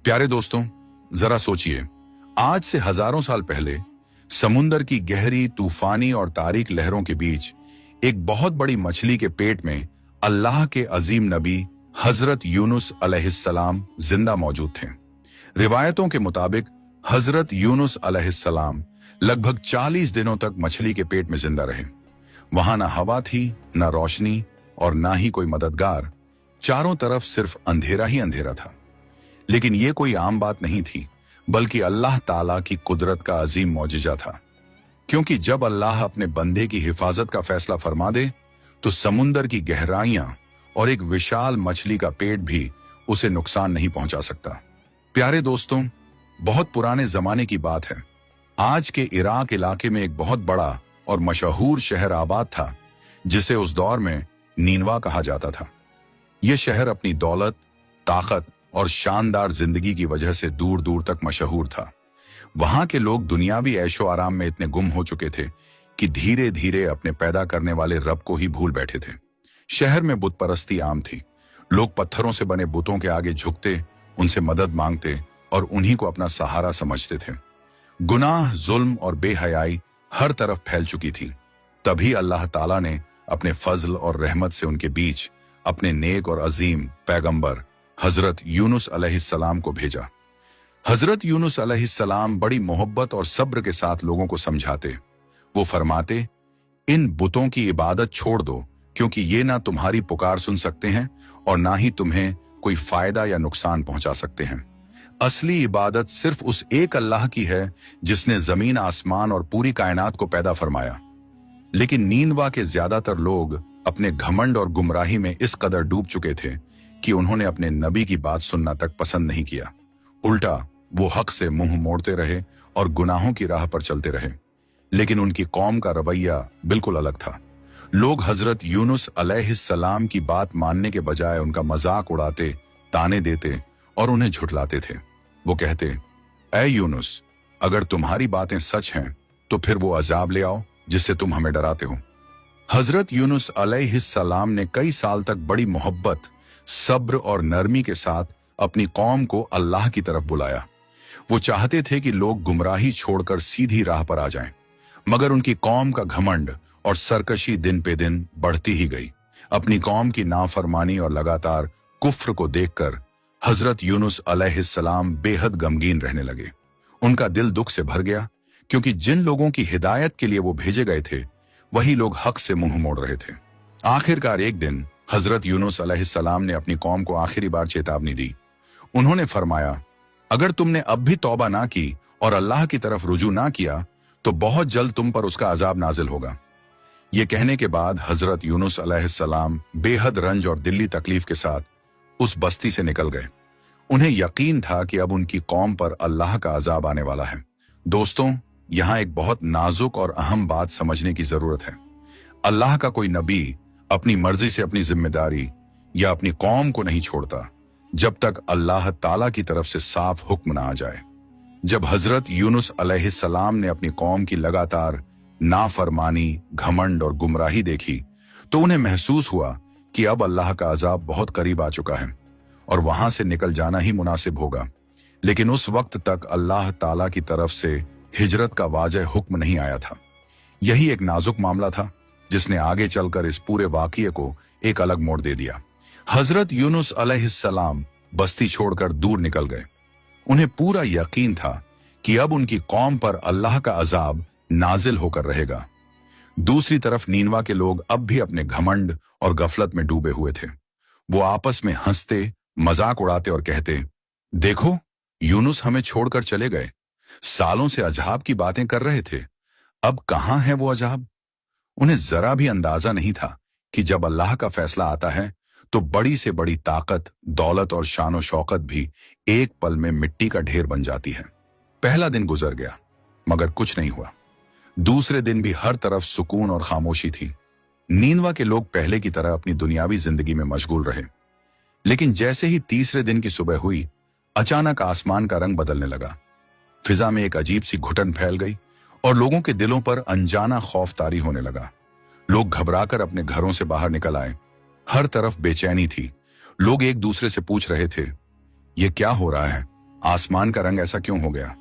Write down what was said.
प्यारे दोस्तों, जरा सोचिए, आज से हजारों साल पहले समुंदर की गहरी, तूफानी और तारीक लहरों के बीच एक बहुत बड़ी मछली के पेट में अल्लाह के अजीम नबी हजरत यूनुस अलैहिस्सलाम जिंदा मौजूद थे। रिवायतों के मुताबिक हजरत यूनुस अलैहिस्सलाम लगभग 40 दिनों तक मछली के पेट में जिंदा रहे। वहां ना हवा थी, ना रोशनी और ना ही कोई मददगार। चारों तरफ सिर्फ अंधेरा ही अंधेरा था। लेकिन यह कोई आम बात नहीं थी, बल्कि अल्लाह ताला की कुदरत का अजीम मौजिजा था। क्योंकि जब अल्लाह अपने बंदे की हिफाजत का फैसला फरमा दे, तो समुंदर की गहराइयां और एक विशाल मछली का पेट भी उसे नुकसान नहीं पहुंचा सकता। प्यारे दोस्तों, बहुत पुराने जमाने की बात है। आज के इराक इलाके में एक बहुत बड़ा और मशहूर शहर आबाद था, जिसे उस दौर में नीनवा कहा जाता था। यह शहर अपनी दौलत, ताकत और शानदार जिंदगी की वजह से दूर दूर तक मशहूर था। वहां के लोग दुनियावी ऐशो आराम में इतने गुम हो चुके थे कि धीरे धीरे अपने पैदा करने वाले रब को ही भूल बैठे थे। शहर में बुत परस्ती आम थी। लोग पत्थरों से बने बुतों के आगे झुकते, उनसे मदद मांगते और उन्हीं को अपना सहारा समझते थे। गुनाह, जुल्म और बेहयाई हर तरफ फैल चुकी थी। तभी अल्लाह ताला ने अपने फजल और रहमत से उनके बीच अपने नेक और अजीम पैगंबर हजरत यूनुस अलैहिस्सलाम को भेजा। हजरत यूनुस अलैहिस्सलाम बड़ी मोहब्बत और सब्र के साथ लोगों को समझाते। वो फरमाते, इन बुतों की इबादत छोड़ दो, क्योंकि ये ना तुम्हारी पुकार सुन सकते हैं और ना ही तुम्हें कोई फायदा या नुकसान पहुंचा सकते हैं। असली इबादत सिर्फ उस एक अल्लाह की है जिसने जमीन, आसमान और पूरी कायनात को पैदा फरमाया। लेकिन नीनवा के ज्यादातर लोग अपने घमंड और गुमराही में इस कदर डूब चुके थे कि उन्होंने अपने नबी की बात सुनना तक पसंद नहीं किया। उल्टा वो हक से मुंह मोड़ते रहे और गुनाहों की राह पर चलते रहे। लेकिन उनकी कौम का रवैया बिल्कुल अलग था। लोग हजरत यूनुस अलैहिस्सलाम की बात मानने के बजाय उनका मजाक उड़ाते, ताने देते और उन्हें झुठलाते थे। वो कहते, ऐ यूनुस, अगर तुम्हारी बातें सच हैं तो फिर वो अजाब ले आओ जिससे तुम हमें डराते हो। हजरत यूनुस अलैहिस्सलाम ने कई साल तक बड़ी मोहब्बत, सब्र और नरमी के साथ अपनी कौम को अल्लाह की तरफ बुलाया। वो चाहते थे कि लोग गुमराही छोड़कर सीधी राह पर आ जाएं, मगर उनकी कौम का घमंड और सरकशी दिन पे दिन बढ़ती ही गई। अपनी कौम की नाफरमानी और लगातार कुफ्र को देखकर हजरत यूनुस अलैहिस्सलाम बेहद गमगीन रहने लगे। उनका दिल दुख से भर गया, क्योंकि जिन लोगों की हिदायत के लिए वो भेजे गए थे, वही लोग हक से मुंह मोड़ रहे थे। आखिरकार एक दिन हजरत यूनुस अलैहिस्सलाम ने अपनी कौम को आखिरी बार चेतावनी दी। उन्होंने फरमाया, अगर तुमने अब भी तौबा ना की और अल्लाह की तरफ रुजू ना किया, तो बहुत जल्द तुम पर उसका अजाब नाजिल होगा। ये कहने के बाद हजरत यूनुस अलैहिस्सलाम बेहद रंज और दिली तकलीफ के साथ उस बस्ती से निकल गए। उन्हें यकीन था कि अब उनकी कौम पर अल्लाह का अजाब आने वाला है। दोस्तों, यहां एक बहुत नाजुक और अहम बात समझने की जरूरत है। अल्लाह का कोई नबी अपनी मर्जी से अपनी जिम्मेदारी या अपनी कौम को नहीं छोड़ता, जब तक अल्लाह ताला की तरफ से साफ हुक्म ना आ जाए। जब हजरत यूनुस अलैहिस्सलाम ने अपनी कौम की लगातार नाफरमानी, घमंड और गुमराही देखी, तो उन्हें महसूस हुआ कि अब अल्लाह का अजाब बहुत करीब आ चुका है और वहां से निकल जाना ही मुनासिब होगा। लेकिन उस वक्त तक अल्लाह ताला की तरफ से हिजरत का वाजह हुक्म नहीं आया था। यही एक नाजुक मामला था जिसने आगे चलकर इस पूरे वाकये को एक अलग मोड़ दे दिया। हजरत यूनुस अलैहिस्सलाम बस्ती छोड़कर दूर निकल गए। उन्हें पूरा यकीन था कि अब उनकी कौम पर अल्लाह का अजाब नाजिल होकर रहेगा। दूसरी तरफ नीनवा के लोग अब भी अपने घमंड और गफलत में डूबे हुए थे। वो आपस में हंसते, मजाक उड़ाते और कहते, देखो, यूनुस हमें छोड़कर चले गए। सालों से अजाब की बातें कर रहे थे, अब कहां है वो अजाब। उन्हें जरा भी अंदाजा नहीं था कि जब अल्लाह का फैसला आता है तो बड़ी से बड़ी ताकत, दौलत और शान और शौकत भी एक पल में मिट्टी का ढेर बन जाती है। पहला दिन गुजर गया, मगर कुछ नहीं हुआ। दूसरे दिन भी हर तरफ सुकून और खामोशी थी। नीनवा के लोग पहले की तरह अपनी दुनियावी जिंदगी में मशगूल रहे। लेकिन जैसे ही तीसरे दिन की सुबह हुई, अचानक आसमान का रंग बदलने लगा। फिजा में एक अजीब सी घुटन फैल गई और लोगों के दिलों पर अनजाना खौफ तारी होने लगा। लोग घबराकर अपने घरों से बाहर निकल आए। हर तरफ बेचैनी थी। लोग एक दूसरे से पूछ रहे थे, ये क्या हो रहा है? आसमान का रंग ऐसा क्यों हो गया?